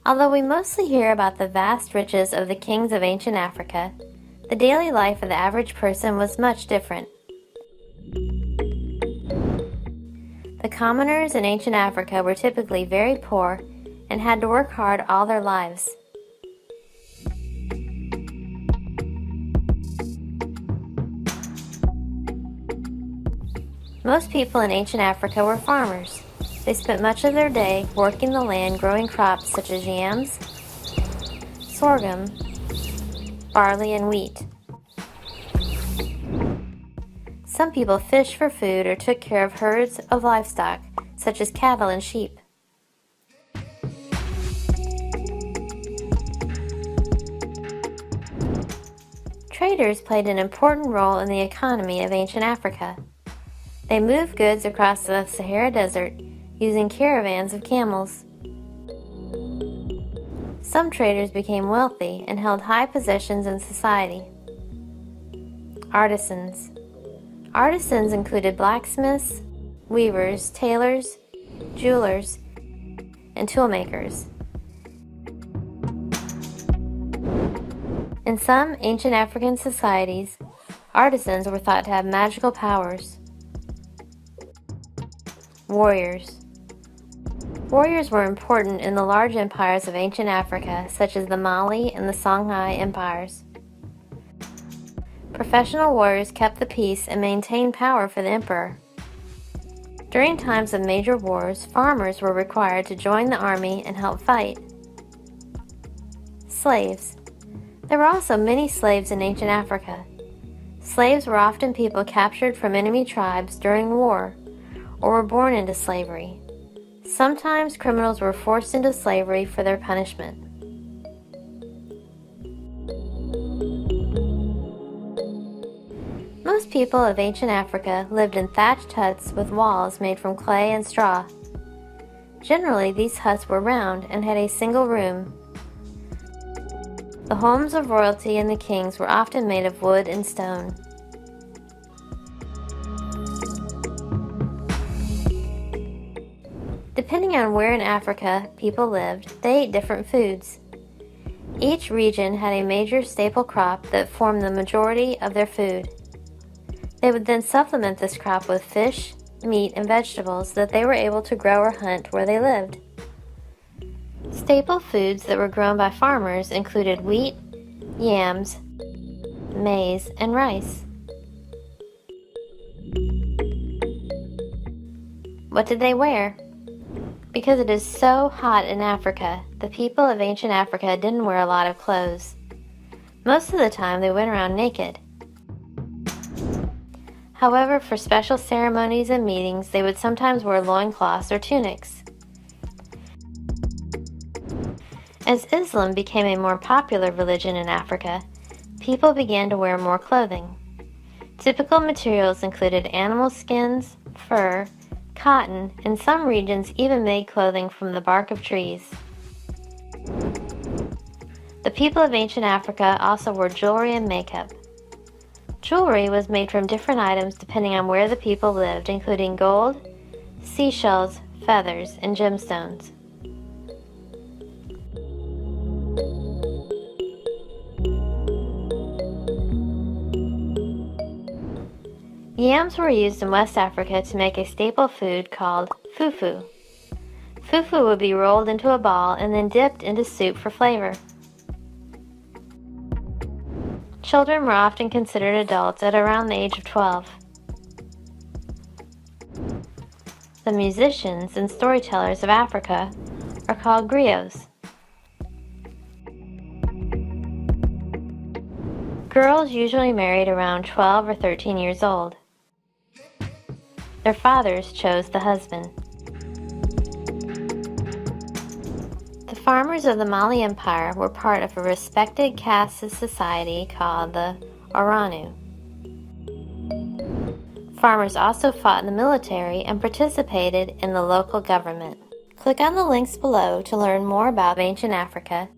Although we mostly hear about the vast riches of the kings of ancient Africa, the daily life of the average person was much different. The commoners in ancient Africa were typically very poor and had to work hard all their lives. Most people in ancient Africa were farmers. They spent much of their day working the land, growing crops such as yams, sorghum, barley, and wheat. Some people fished for food or took care of herds of livestock, such as cattle and sheep. Traders played an important role in the economy of ancient Africa. They moved goods across the Sahara Desert using caravans of camels. Some traders became wealthy and held high positions in society. Artisans. Artisans included blacksmiths, weavers, tailors, jewelers, and toolmakers. In some ancient African societies, artisans were thought to have magical powers. Warriors. Warriors were important in the large empires of ancient Africa, such as the Mali and the Songhai empires. Professional warriors kept the peace and maintained power for the emperor. During times of major wars, farmers were required to join the army and help fight. Slaves. There were also many slaves in ancient Africa. Slaves were often people captured from enemy tribes during war or were born into slavery. Sometimes criminals were forced into slavery for their punishment. Most people of ancient Africa lived in thatched huts with walls made from clay and straw. Generally, these huts were round and had a single room. The homes of royalty and the kings were often made of wood and stone. Depending on where in Africa people lived, they ate different foods. Each region had a major staple crop that formed the majority of their food. They would then supplement this crop with fish, meat, and vegetables that they were able to grow or hunt where they lived. Staple foods that were grown by farmers included wheat, yams, maize, and rice. What did they wear? Because it is so hot in Africa, the people of ancient Africa didn't wear a lot of clothes. Most of the time they went around naked. However, for special ceremonies and meetings, they would sometimes wear loincloths or tunics. As Islam became a more popular religion in Africa, people began to wear more clothing. Typical materials included animal skins, fur, cotton, and some regions even made clothing from the bark of trees. The people of ancient Africa also wore jewelry and makeup. Jewelry was made from different items depending on where the people lived, including gold, seashells, feathers, and gemstones. Yams were used in West Africa to make a staple food called fufu. Fufu would be rolled into a ball and then dipped into soup for flavor. Children were often considered adults at around the age of 12. The musicians and storytellers of Africa are called griots. Girls usually married around 12 or 13 years old. Their fathers chose the husband. The farmers of the Mali Empire were part of a respected caste society called the Oranu. Farmers also fought in the military and participated in the local government. Click on the links below to learn more about ancient Africa